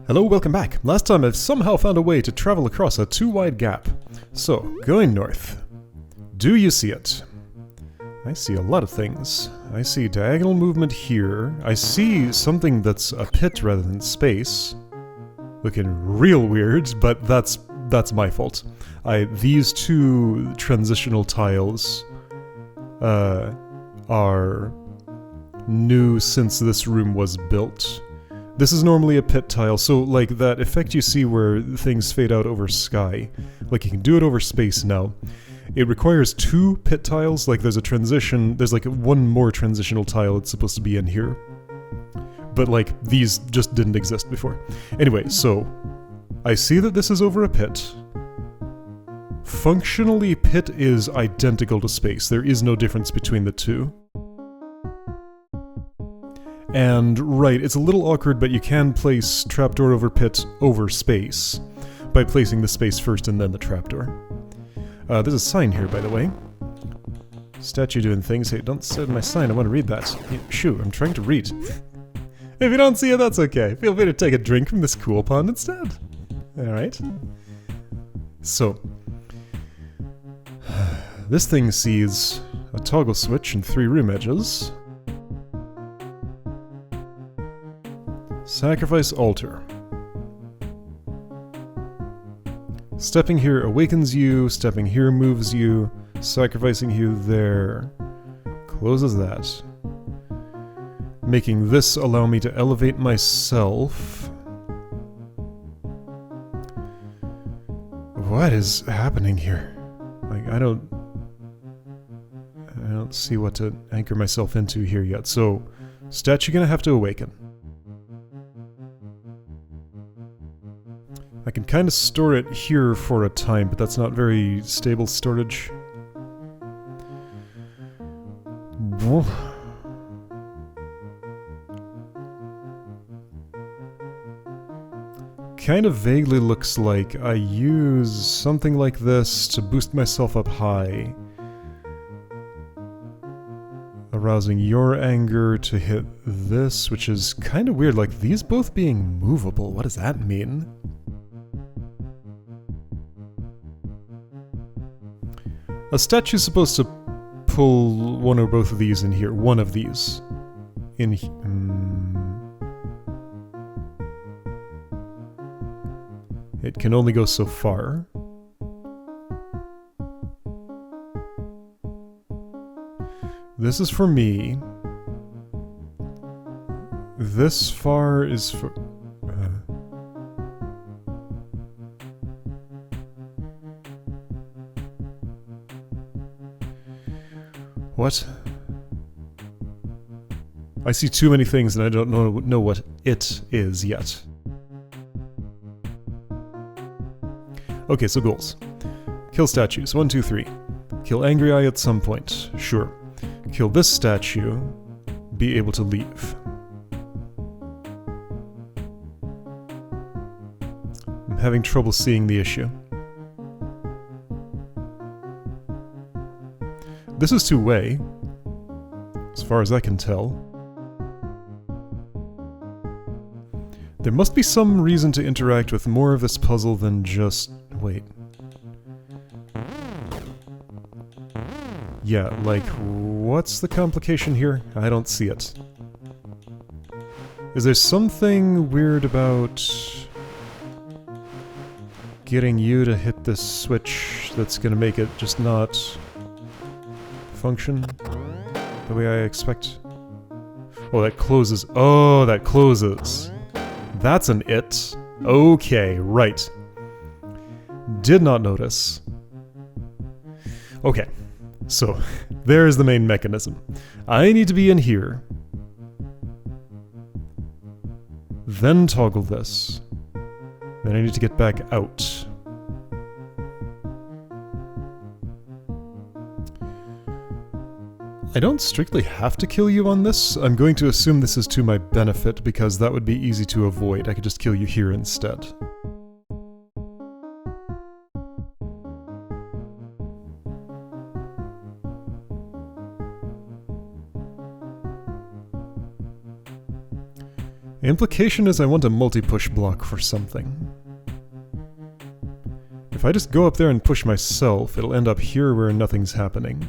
Hello, welcome back. Last time I've somehow found a way to travel across a too wide gap. So, going north. Do you see it? I see a lot of things. I see diagonal movement here. I see something that's a pit rather than space. Looking real weird, but that's my fault. These two transitional tiles are new since this room was built. This is normally a pit tile, so like that effect you see where things fade out over sky, like you can do it over space now. It requires two pit tiles, like there's a transition, there's like one more transitional tile that's supposed to be in here. But like, these just didn't exist before. Anyway, so, I see that this is over a pit. Functionally, pit is identical to space. There is no difference between the two. And, right, it's a little awkward, but you can place trapdoor over pit over space by placing the space first and then the trapdoor. There's a sign here, by the way. Statue doing things. Hey, don't set my sign, I want to read that. Shoot, I'm trying to read. If you don't see it, that's okay. Feel free to take a drink from this cool pond instead. Alright. So, this thing sees a toggle switch and 3 room edges. Sacrifice altar. Stepping here awakens you, stepping here moves you, sacrificing you there closes that. Making this allow me to elevate myself. What is happening here? Like, I don't see what to anchor myself into here yet. So, statue gonna have to awaken. I can kind of store it here for a time, but that's not very stable storage. Kind of vaguely looks like I use something like this to boost myself up high. Arousing your anger to hit this, which is kind of weird, like these both being movable. What does that mean? A statue's supposed to pull one or both of these in here. One of these. It can only go so far. This is for me. This far is for... What? I see too many things and I don't know what it is yet. Okay, so goals. Kill statues, 1, 2, 3. Kill Angry Eye at some point, sure. Kill this statue, be able to leave. I'm having trouble seeing the issue. This is two-way, as far as I can tell. There must be some reason to interact with more of this puzzle than just... wait. Yeah, like, what's the complication here? I don't see it. Is there something weird about getting you to hit this switch that's gonna make it just not function the way I expect? Oh, that closes. Oh, that closes. That's an it. Okay, right. Did not notice. Okay, so there's the main mechanism. I need to be in here. Then toggle this. Then I need to get back out. I don't strictly have to kill you on this. I'm going to assume this is to my benefit because that would be easy to avoid. I could just kill you here instead. Implication is I want a multi-push block for something. If I just go up there and push myself, it'll end up here where nothing's happening.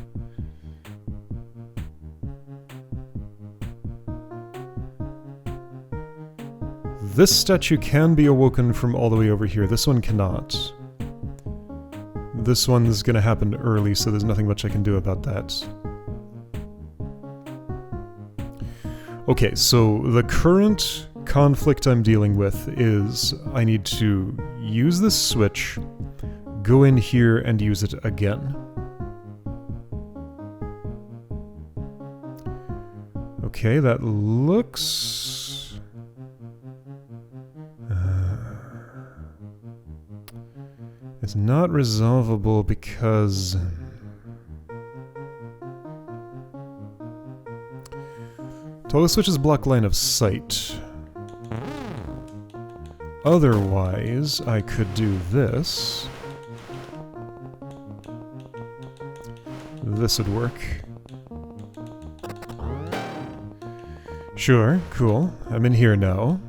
This statue can be awoken from all the way over here. This one cannot. This one's gonna happen early, so there's nothing much I can do about that. Okay, so the current conflict I'm dealing with is I need to use this switch, go in here and use it again. Okay, that looks... it's not resolvable because... toggle switches block line of sight. Otherwise, I could do this. This would work. Sure, cool. I'm in here now.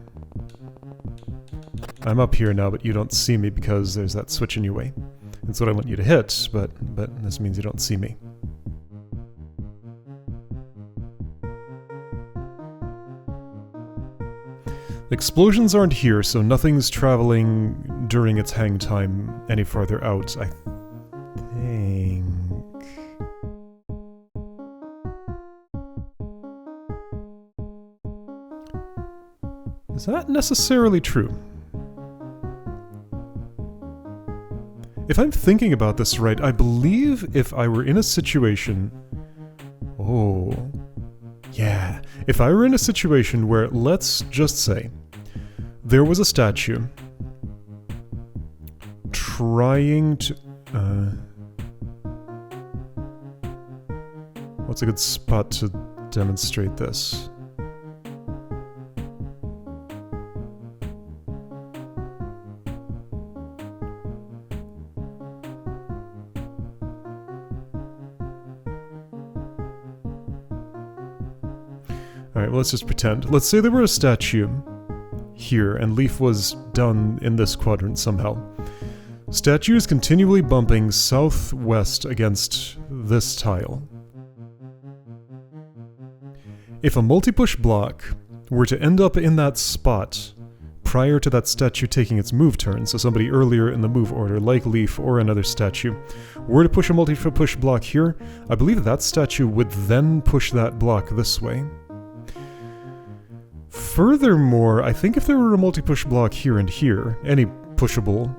I'm up here now, but you don't see me because there's that switch in your way. That's what I want you to hit, but this means you don't see me. Explosions aren't here, so nothing's traveling during its hang time any farther out, I think. Is that necessarily true? If I'm thinking about this right, I believe if I were in a situation... oh... yeah. If I were in a situation where, let's just say, there was a statue trying to... what's a good spot to demonstrate this? Alright, well, let's just pretend. Let's say there were a statue here, and Leaf was done in this quadrant somehow. Statue is continually bumping southwest against this tile. If a multi-push block were to end up in that spot prior to that statue taking its move turn, so somebody earlier in the move order, like Leaf or another statue, were to push a multi-push block here, I believe that statue would then push that block this way. Furthermore, I think if there were a multi-push block here and here, any pushable,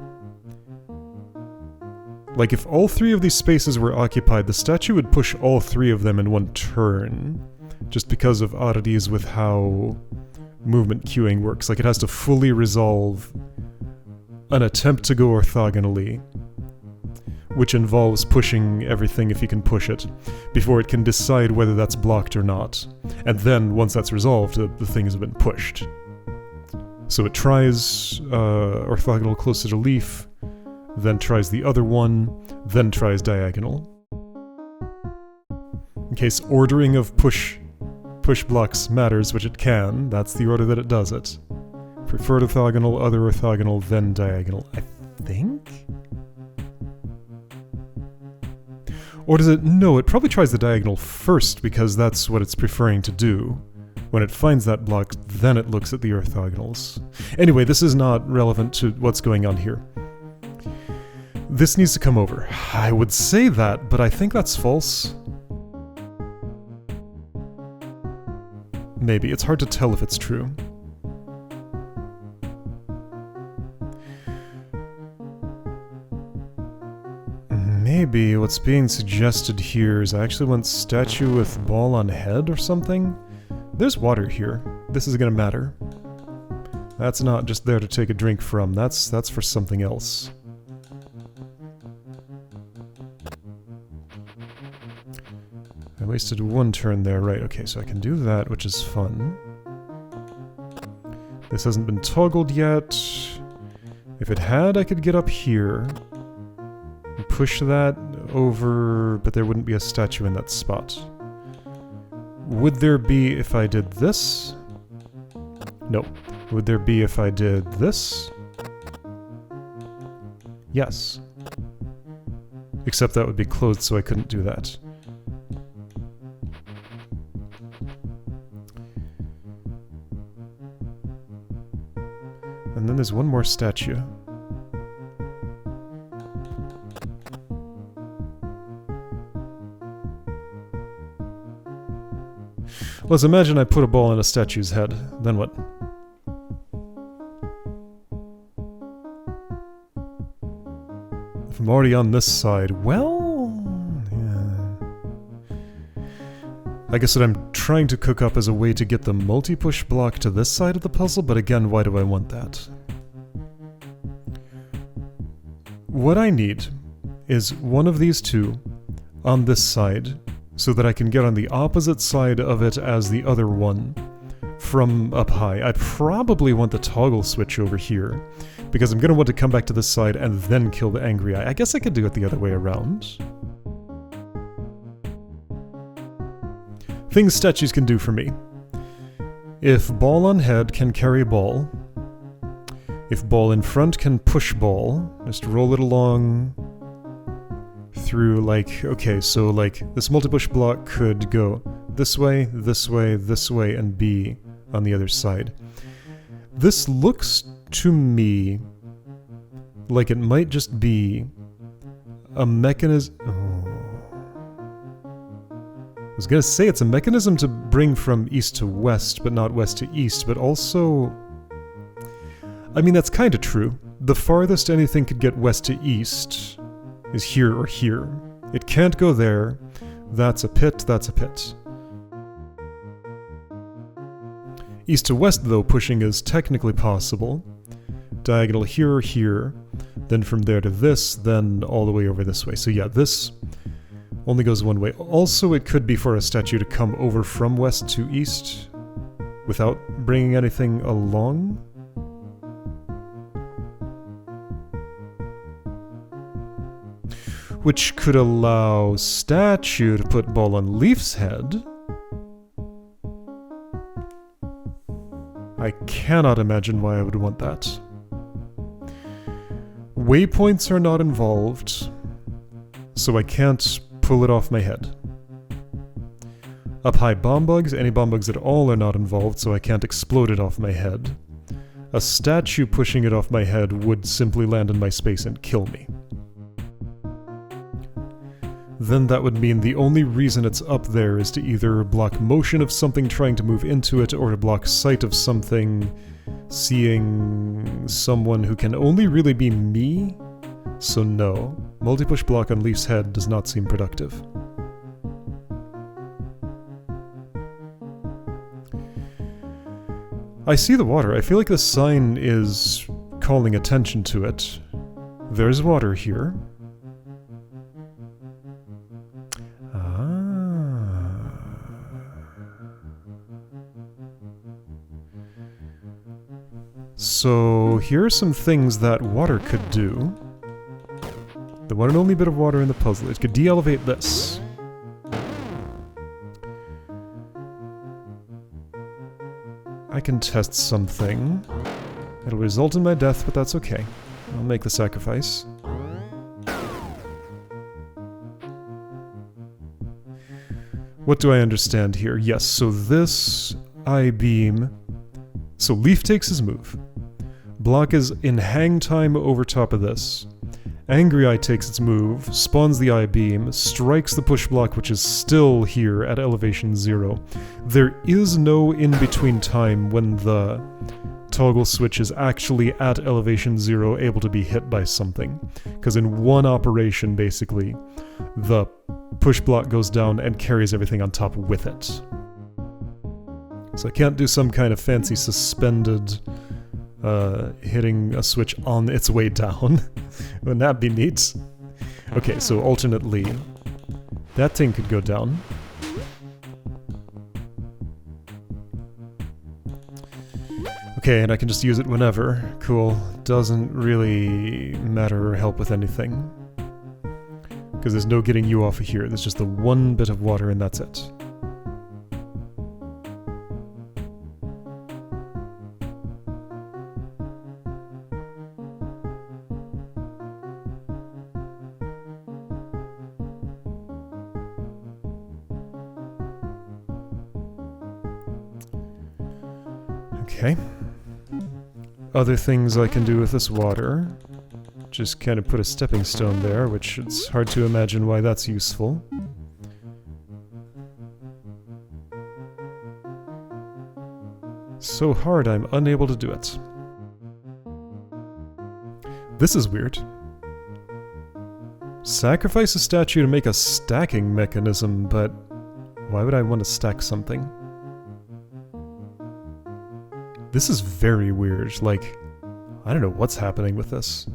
like if all three of these spaces were occupied, the statue would push all three of them in one turn, just because of oddities with how movement queuing works. Like it has to fully resolve an attempt to go orthogonally, which involves pushing everything if you can push it, before it can decide whether that's blocked or not. And then, once that's resolved, the thing has been pushed. So it tries orthogonal closer to Leaf, then tries the other one, then tries diagonal. In case ordering of push blocks matters, which it can, that's the order that it does it. Preferred orthogonal, other orthogonal, then diagonal, I think? Or does it? No, it probably tries the diagonal first because that's what it's preferring to do. When it finds that block, then it looks at the orthogonals. Anyway, this is not relevant to what's going on here. This needs to come over. I would say that, but I think that's false. Maybe. It's hard to tell if it's true. Maybe what's being suggested here is I actually want statue with ball on head or something? There's water here. This is gonna matter. That's not just there to take a drink from. That's for something else. I wasted one turn there. Right, okay, so I can do that, which is fun. This hasn't been toggled yet. If it had, I could get up here. Push that over, but there wouldn't be a statue in that spot. Would there be if I did this? Nope. would there be if I did this? Yes. Except that would be closed, so I couldn't do that. And then there's one more statue. Let's imagine I put a ball on a statue's head. Then what? If I'm already on this side, well... yeah. I guess what I'm trying to cook up is a way to get the multi-push block to this side of the puzzle, but again, why do I want that? What I need is one of these two on this side, so that I can get on the opposite side of it as the other one from up high. I probably want the toggle switch over here, because I'm going to want to come back to this side and then kill the angry eye. I guess I could do it the other way around. Things statues can do for me. If ball on head can carry ball, if ball in front can push ball, just roll it along through, like, okay, so like this multi-push block could go this way, this way, this way, and be on the other side. This looks to me like it might just be a mechanism. I was gonna say it's a mechanism to bring from east to west, but not west to east, but also... I mean, that's kind of true. The farthest anything could get west to east is here or here. It can't go there. That's a pit, that's a pit. East to west, though, pushing is technically possible. Diagonal here or here, then from there to this, then all the way over this way. So yeah, this only goes one way. Also, it could be for a statue to come over from west to east without bringing anything along. Which could allow statue to put ball on Leaf's head. I cannot imagine why I would want that. Waypoints are not involved, so I can't pull it off my head. Up high bomb bugs, any bomb bugs at all are not involved, so I can't explode it off my head. A statue pushing it off my head would simply land in my space and kill me. Then that would mean the only reason it's up there is to either block motion of something trying to move into it, or to block sight of something seeing someone who can only really be me. So no, multi-push block on Leaf's head does not seem productive. I see the water. I feel like the sign is calling attention to it. There's water here. So here are some things that water could do. The one and only bit of water in the puzzle. It could de-elevate this. I can test something. It'll result in my death, but that's okay. I'll make the sacrifice. What do I understand here? Yes, so this I-beam... So Leaf takes his move. Block is in hang time over top of this. Angry Eye takes its move, spawns the I-beam, strikes the push block, which is still here at elevation 0. There is no in-between time when the toggle switch is actually at elevation 0 able to be hit by something. Because in one operation, basically, the push block goes down and carries everything on top with it. So I can't do some kind of fancy suspended hitting a switch on its way down. Wouldn't that be neat? Okay, so alternately, that thing could go down. Okay, and I can just use it whenever. Cool. Doesn't really matter or help with anything. Because there's no getting you off of here. There's just the one bit of water and that's it. Okay. Other things I can do with this water. Just kind of put a stepping stone there, which it's hard to imagine why that's useful. So hard I'm unable to do it. This is weird. Sacrifice a statue to make a stacking mechanism, but why would I want to stack something? This is very weird, like, I don't know what's happening with this.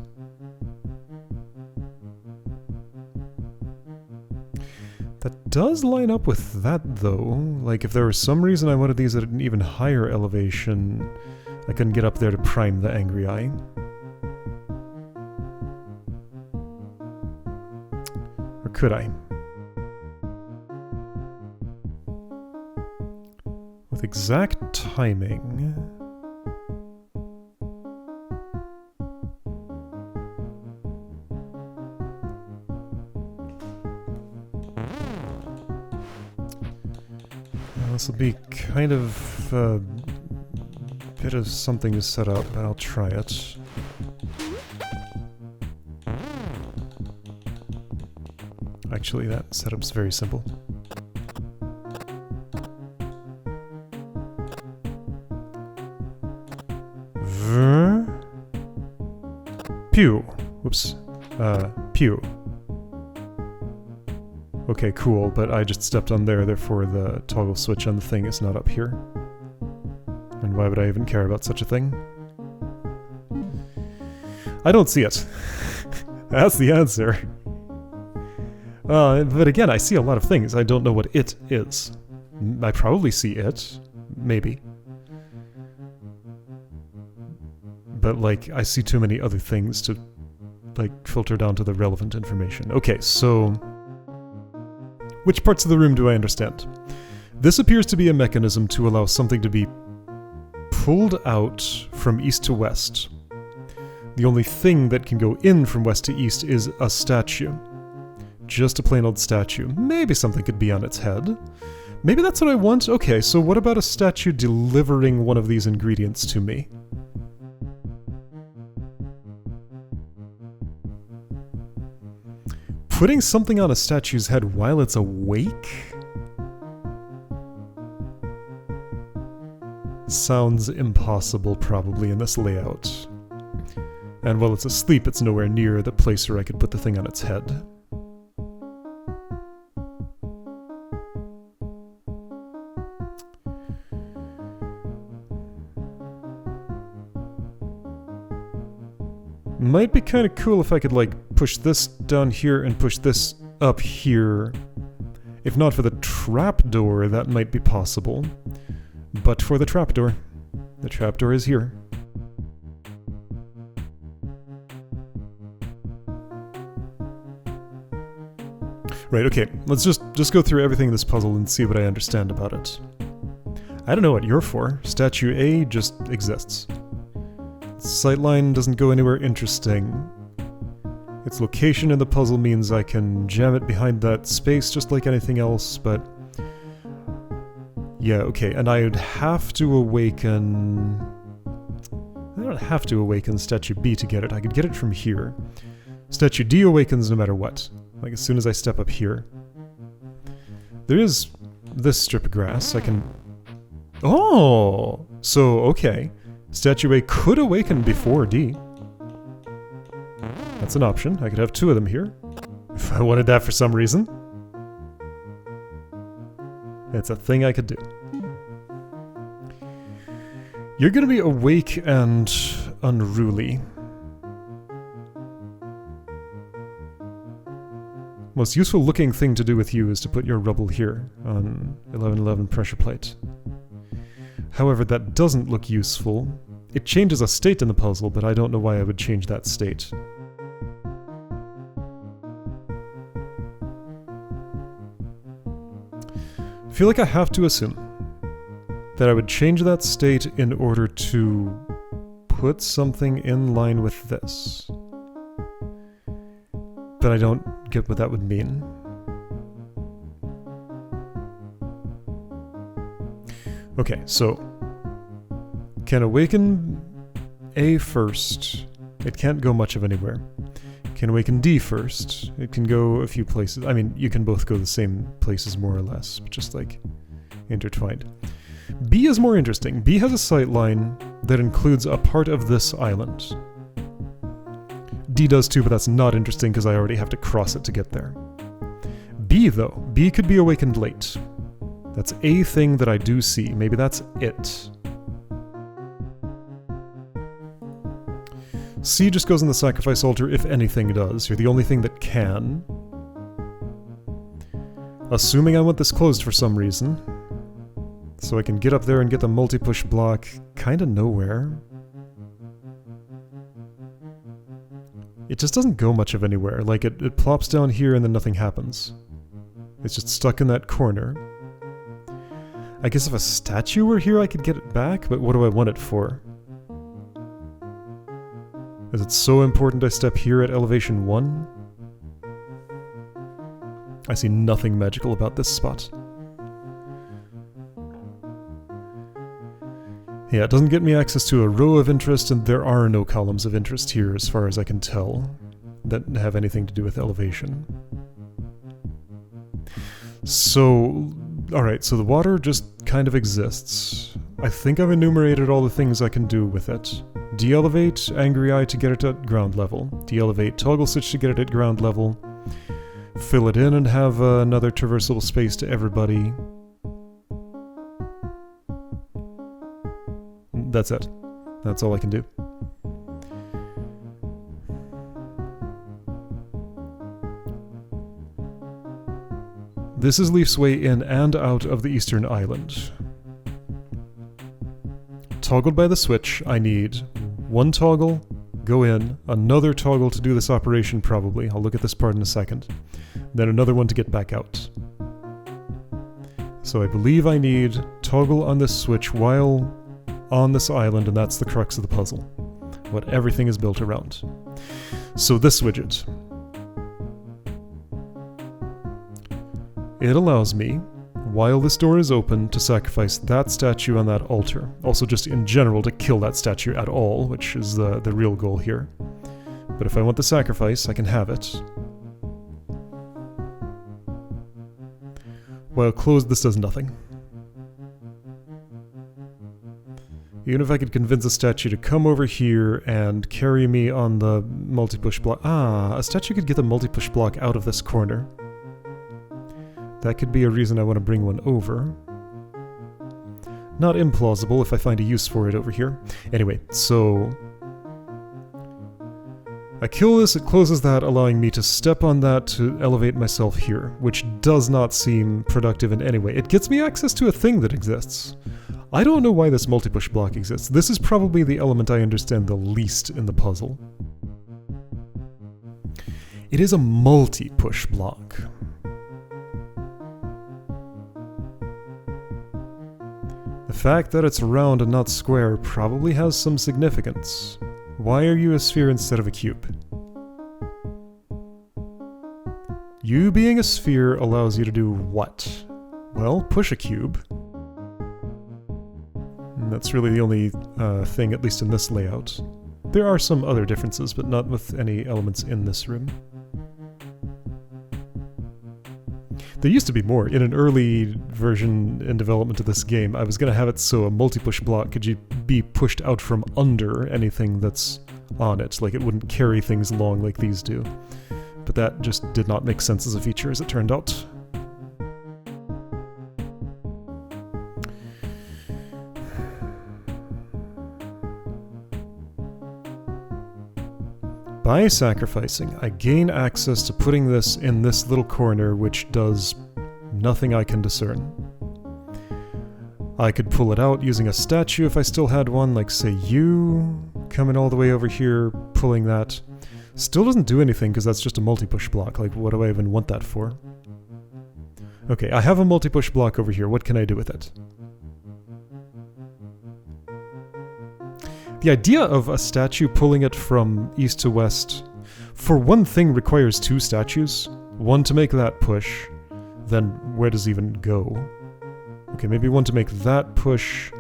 That does line up with that, though. Like, if there was some reason I wanted these at an even higher elevation, I couldn't get up there to prime the Angry Eye. Or could I? With exact timing... This will be kind of a bit of something to set up, but I'll try it. Actually, that setup's very simple. Pew! Whoops. Pew. Okay, cool, but I just stepped on there, therefore the toggle switch on the thing is not up here. And why would I even care about such a thing? I don't see it. That's the answer. But again, I see a lot of things. I don't know what it is. I probably see it. Maybe. But, like, I see too many other things to, like, filter down to the relevant information. Okay, so... which parts of the room do I understand? This appears to be a mechanism to allow something to be pulled out from east to west. The only thing that can go in from west to east is a statue. Just a plain old statue. Maybe something could be on its head. Maybe that's what I want? Okay, so what about a statue delivering one of these ingredients to me? Putting something on a statue's head while it's awake? Sounds impossible, probably, in this layout. And while it's asleep, it's nowhere near the place where I could put the thing on its head. Might be kind of cool if I could, like, push this down here and push this up here. If not for the trapdoor, that might be possible. But for the trapdoor is here. Right, okay, let's just go through everything in this puzzle and see what I understand about it. I don't know what you're for. Statue A just exists. Sightline doesn't go anywhere interesting. Its location in the puzzle means I can jam it behind that space just like anything else, but... yeah, okay, and I would have to awaken... I don't have to awaken Statue B to get it. I could get it from here. Statue D awakens no matter what. Like, as soon as I step up here. There is this strip of grass. I can... oh! So, okay. Statue A could awaken before D. That's an option. I could have two of them here. If I wanted that for some reason. It's a thing I could do. You're gonna be awake and unruly. Most useful looking thing to do with you is to put your rubble here on 1111 pressure plate. However, that doesn't look useful. It changes a state in the puzzle, but I don't know why I would change that state. I feel like I have to assume that I would change that state in order to put something in line with this. But I don't get what that would mean. Okay, so Can awaken A first. It can't go much of anywhere. Can awaken D first. It can go a few places. I mean, you can both go the same places more or less, but just like intertwined. B is more interesting. B has a sight line that includes a part of this island. D does too, but that's not interesting because I already have to cross it to get there. B though. B could be awakened late. That's a thing that I do see. Maybe that's it. C just goes on the sacrifice altar if anything does. You're the only thing that can. Assuming I want this closed for some reason. So I can get up there and get the multi-push block kinda nowhere. It just doesn't go much of anywhere. Like, it plops down here and then nothing happens. It's just stuck in that corner. I guess if a statue were here I could get it back, but what do I want it for? Is it so important I step here at elevation 1? I see nothing magical about this spot. Yeah, it doesn't get me access to a row of interest, and there are no columns of interest here as far as I can tell that have anything to do with elevation. So, alright, so the water just kind of exists. I think I've enumerated all the things I can do with it. De-elevate Angry Eye to get it at ground level. De-elevate Toggle Switch to get it at ground level. Fill it in and have another traversable space to everybody. That's it. That's all I can do. This is Leaf's way in and out of the Eastern Island. Toggled by the switch, I need one toggle, go in, another toggle to do this operation probably. I'll look at this part in a second. Then another one to get back out. So I believe I need toggle on this switch while on this island, and that's the crux of the puzzle. What everything is built around. So this widget. It allows me, while this door is open, to sacrifice that statue on that altar. Also just in general to kill that statue at all, which is the real goal here. But if I want the sacrifice, I can have it. While closed, this does nothing. Even if I could convince a statue to come over here and carry me on the multi-push block... Ah, a statue could get the multi-push block out of this corner. That could be a reason I want to bring one over. Not implausible if I find a use for it over here. Anyway, so... I kill this, it closes that, allowing me to step on that to elevate myself here, which does not seem productive in any way. It gets me access to a thing that exists. I don't know why this multi-push block exists. This is probably the element I understand the least in the puzzle. It is a multi-push block. The fact that it's round and not square probably has some significance. Why are you a sphere instead of a cube? You being a sphere allows you to do what? Well, push a cube. And that's really the only thing, at least in this layout. There are some other differences, but not with any elements in this room. There used to be more. In an early version in development of this game, I was going to have it so a multi-push block could be pushed out from under anything that's on it, like it wouldn't carry things along like these do. But that just did not make sense as a feature, as it turned out. By sacrificing, I gain access to putting this in this little corner, which does nothing I can discern. I could pull it out using a statue if I still had one, like say you, coming all the way over here, pulling that. Still doesn't do anything because that's just a multi-push block, like what do I even want that for? Okay, I have a multi-push block over here, what can I do with it? The idea of a statue pulling it from east to west, for one thing requires two statues. One to make that push, then where does it even go? Okay, maybe one to make that push,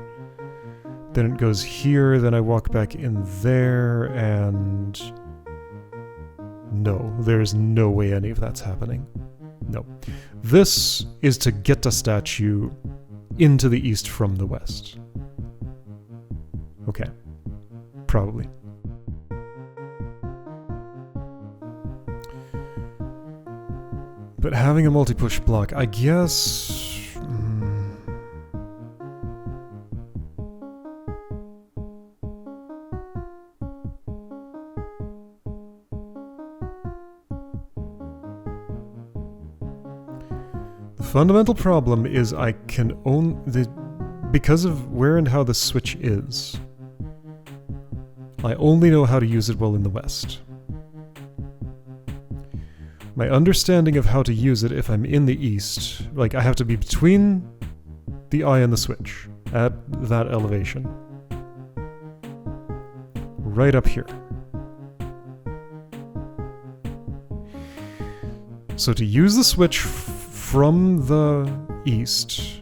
Then it goes here, then I walk back in there, and... No, there's no way any of that's happening. No. This is to get a statue into the east from the west. Okay. Probably. But having a multi-push block, I guess... The fundamental problem is I can only... Because of where and how the switch is, I only know how to use it well in the west. My understanding of how to use it if I'm in the east, like I have to be between the eye and the switch at that elevation. Right up here. So to use the switch from the east,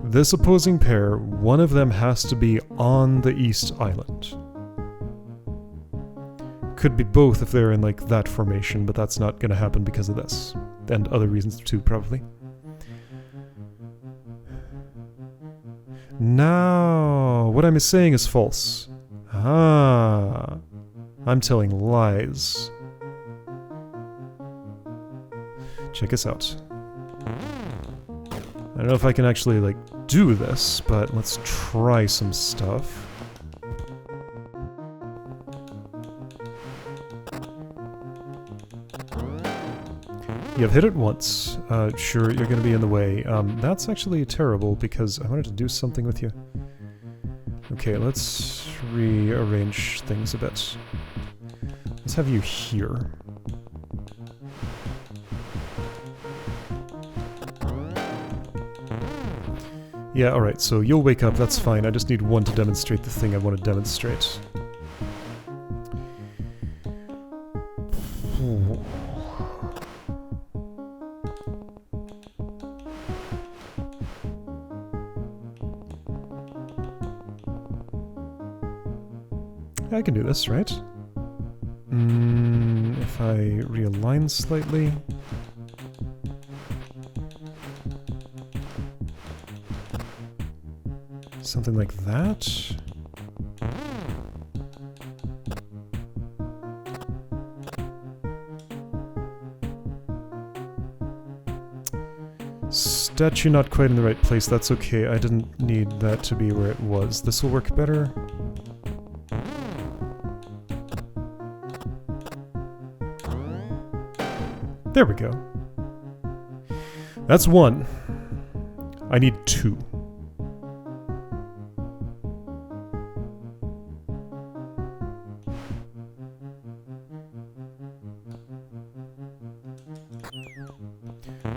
this opposing pair, one of them has to be on the east island. Could be both if they're in like that formation, but that's not going to happen because of this. And other reasons too, probably. Now, what I'm saying is false. Ah, I'm telling lies. Check us out. I don't know if I can actually like do this, but let's try some stuff. You've hit it once. Sure, you're going to be in the way. That's actually terrible because I wanted to do something with you. Okay, let's rearrange things a bit. Let's have you here. Yeah, alright, so you'll wake up, that's fine. I just need one to demonstrate the thing I want to demonstrate. I can do this, right? If I realign slightly... Something like that? Statue not quite in the right place, that's okay. I didn't need that to be where it was. This will work better. There we go. That's one. I need two.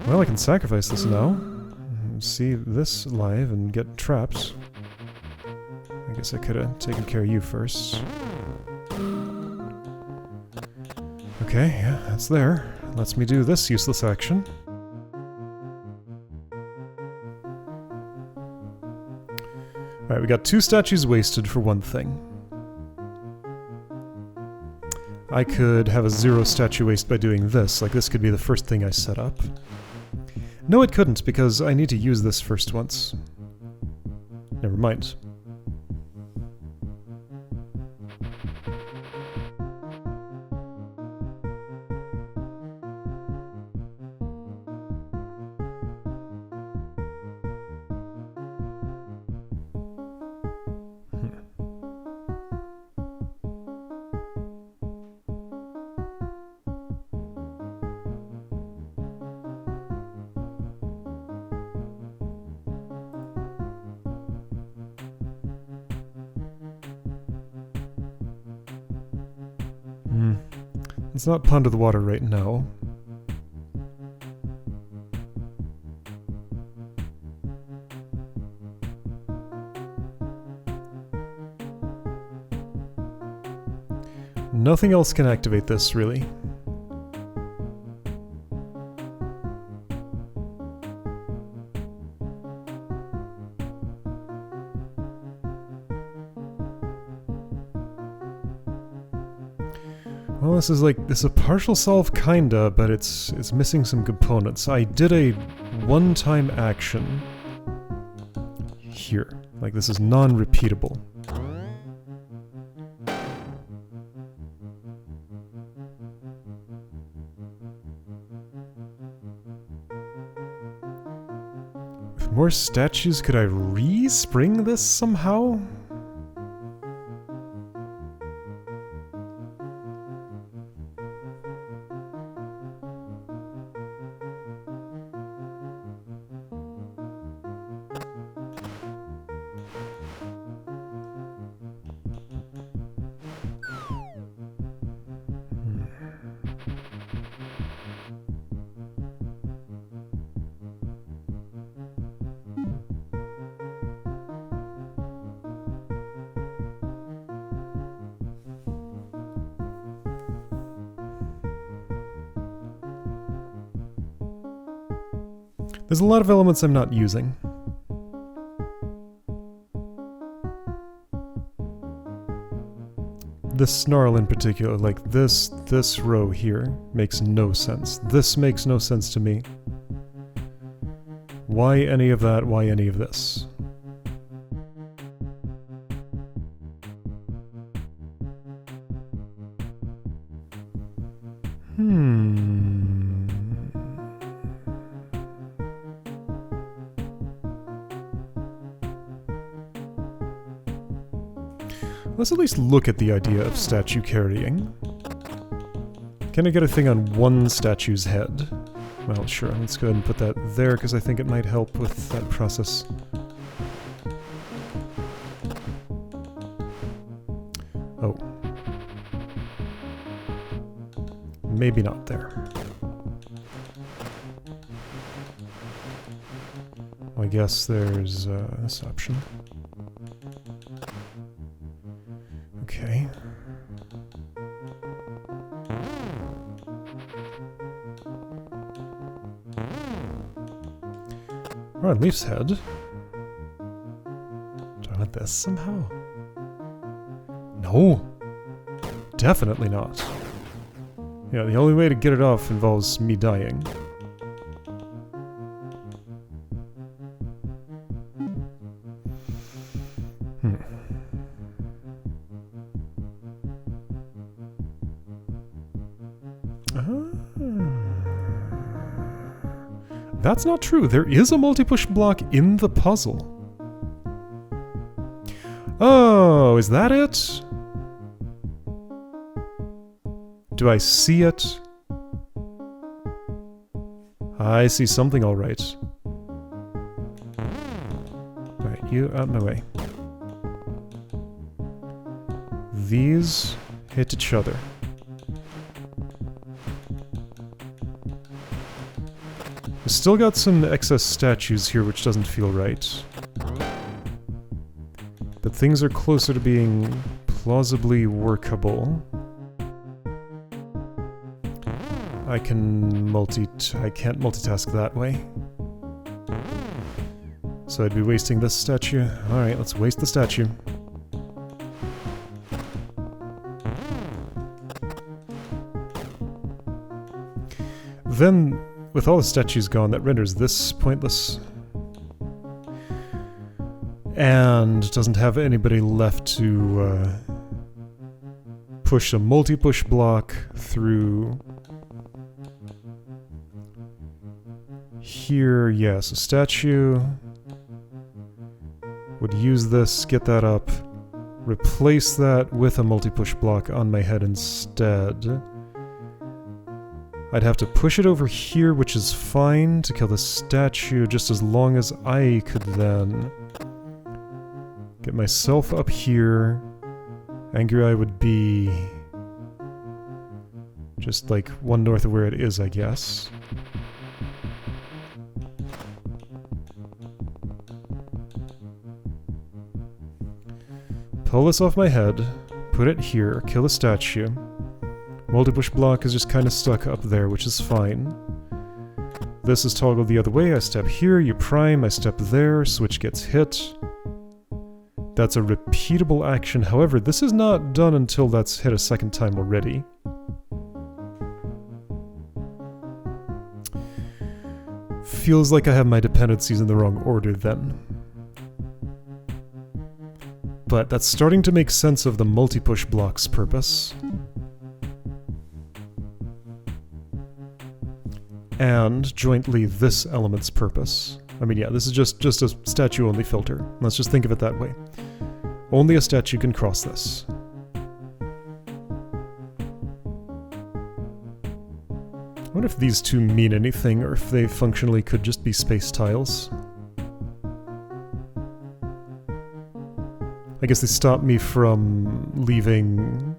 Well, I can sacrifice this now. See this live and get trapped. I guess I could have taken care of you first. Okay, yeah, that's there. Lets me do this useless action. Alright, we got two statues wasted for one thing. I could have a zero statue waste by doing this, like this could be the first thing I set up. No, it couldn't, because I need to use this first once. Never mind. Let's not ponder the water right now. Nothing else can activate this, really. Well, this is a partial solve kinda, but it's missing some components. I did a one-time action here. Like, this is non-repeatable. With more statues, could I re-spring this somehow? There's a lot of elements I'm not using. This snarl in particular, like this row here, makes no sense. This makes no sense to me. Why any of that? Why any of this? Let's at least look at the idea of statue carrying. Can I get a thing on one statue's head? Well, sure, let's go ahead and put that there, because I think it might help with that process. Oh. Maybe not there. Well, I guess there's this option. Okay. Alright, Leaf's head. Do I want this somehow? No! Definitely not. Yeah, the only way to get it off involves me dying. That's not true. There is a multi-push block in the puzzle. Oh, is that it? Do I see it? I see something all right. Alright, you out of my way. These hit each other. We've still got some excess statues here, which doesn't feel right. But things are closer to being plausibly workable. I can't multitask that way. So I'd be wasting this statue. Alright, let's waste the statue. Then, with all the statues gone, that renders this pointless. And doesn't have anybody left to push a multi-push block through here. Yes, a statue would use this, get that up, replace that with a multi-push block on my head instead. I'd have to push it over here, which is fine, to kill the statue, just as long as I could then get myself up here. Angry Eye would be just like one north of where it is, I guess. Pull this off my head, put it here, kill the statue. Multi-push block is just kind of stuck up there, which is fine. This is toggled the other way. I step here, you prime, I step there, switch gets hit. That's a repeatable action. However, this is not done until that's hit a second time already. feels like I have my dependencies in the wrong order then. But that's starting to make sense of the multi-push block's purpose. And jointly this element's purpose. I mean, yeah, this is just a statue-only filter. Let's just think of it that way. Only a statue can cross this. I wonder if these two mean anything, or if they functionally could just be space tiles. I guess they stop me from leaving,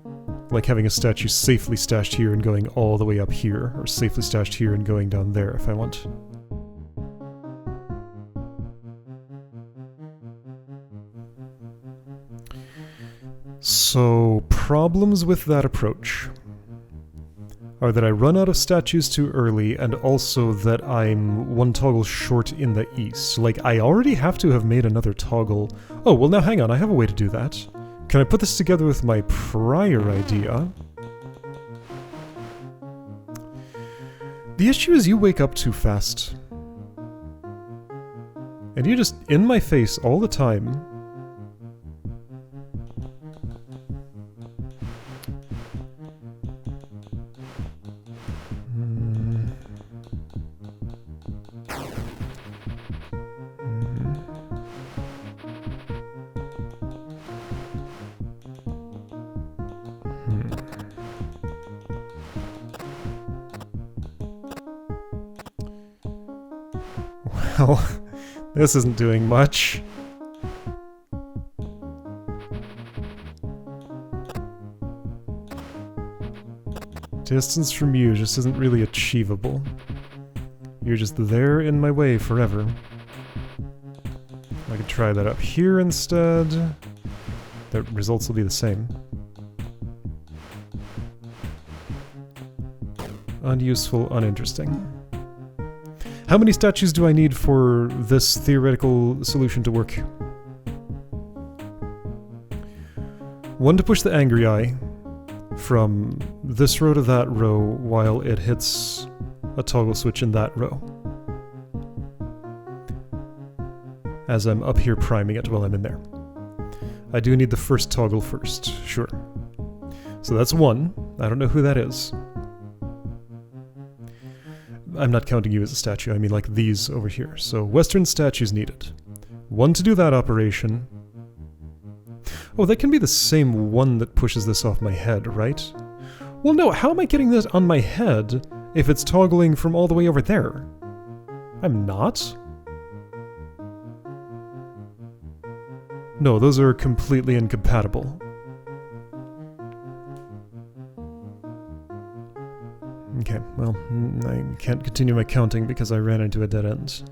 like having a statue safely stashed here and going all the way up here, or safely stashed here and going down there if I want. So, problems with that approach are that I run out of statues too early, and also that I'm one toggle short in the east. Like, I already have to have made another toggle. Oh, well now hang on, I have a way to do that. Can I put this together with my prior idea? The issue is you wake up too fast. And you're just in my face all the time. Well, this isn't doing much. Distance from you just isn't really achievable. You're just there in my way forever. I could try that up here instead. The results will be the same. Unuseful, uninteresting. How many statues do I need for this theoretical solution to work? One to push the angry eye from this row to that row while it hits a toggle switch in that row. As I'm up here priming it while I'm in there. I do need the first toggle first, sure. So that's one. I don't know who that is. I'm not counting you as a statue, I mean like these over here. So Western statues needed. One to do that operation. Oh, that can be the same one that pushes this off my head, right? Well, no, how am I getting this on my head if it's toggling from all the way over there? I'm not. No, those are completely incompatible. Okay, well, I can't continue my counting because I ran into a dead end.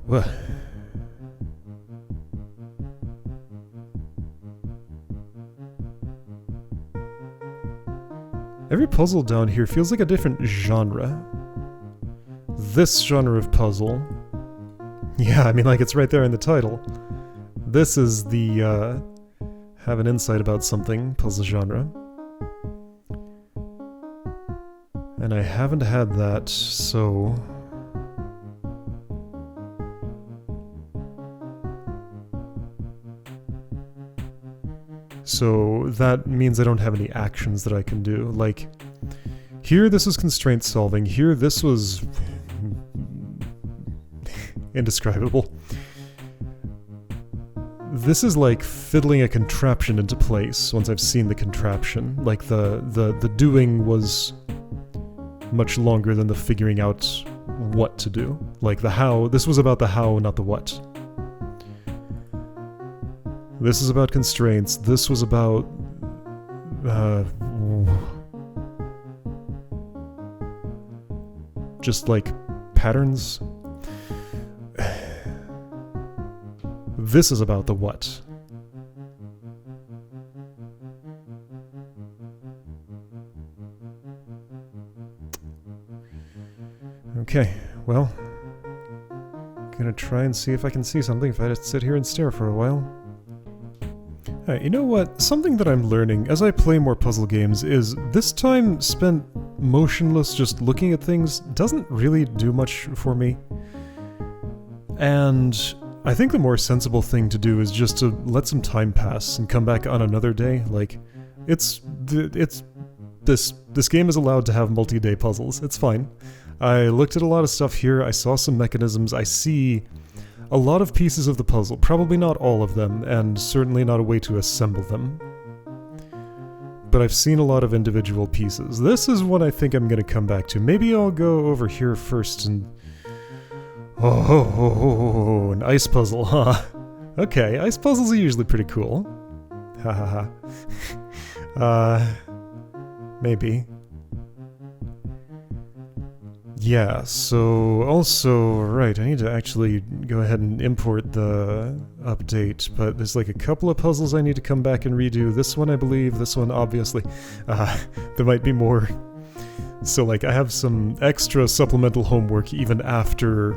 Well. Every puzzle down here feels like a different genre. This genre of puzzle... Yeah, I mean, like, it's right there in the title. This is the, have an insight about something puzzle genre. And I haven't had that, so... So that means I don't have any actions that I can do. Like, here this was constraint solving, here this was... indescribable. This is like fiddling a contraption into place once I've seen the contraption. Like the doing was much longer than the figuring out what to do. Like the how, this was about the how, not the what. This is about constraints, this was about... just like patterns. This is about the what. Okay, well, gonna try and see if I can see something if I just sit here and stare for a while. Alright, you know what? Something that I'm learning as I play more puzzle games is this time spent motionless, just looking at things doesn't really do much for me. And I think the more sensible thing to do is just to let some time pass and come back on another day. Like, this game is allowed to have multi-day puzzles. It's fine. I looked at a lot of stuff here. I saw some mechanisms. I see a lot of pieces of the puzzle. Probably not all of them, and certainly not a way to assemble them. But I've seen a lot of individual pieces. This is what I think I'm going to come back to. Maybe I'll go over here first and... Oh, an ice puzzle, huh? Okay, ice puzzles are usually pretty cool. Ha ha ha. Maybe. Yeah, so also, right, I need to actually go ahead and import the update, but there's like a couple of puzzles I need to come back and redo. This one, I believe, this one, obviously. There might be more. So, like, I have some extra supplemental homework even after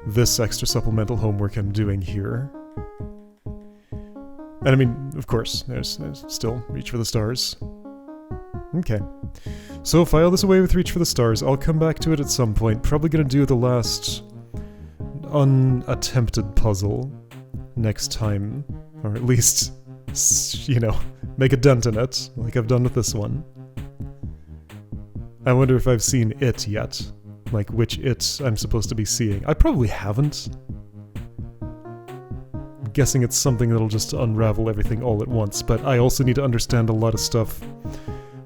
this extra supplemental homework I'm doing here. And I mean, of course, there's still Reach for the Stars. Okay. So file this away with Reach for the Stars. I'll come back to it at some point. Probably gonna do the last unattempted puzzle next time. Or at least, you know, make a dent in it, like I've done with this one. I wonder if I've seen it yet. Like, which it I'm supposed to be seeing. I probably haven't. I'm guessing it's something that'll just unravel everything all at once, but I also need to understand a lot of stuff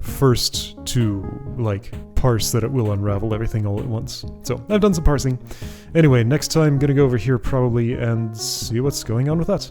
first to, like, parse that it will unravel everything all at once. So, I've done some parsing. Anyway, next time, gonna go over here probably and see what's going on with that.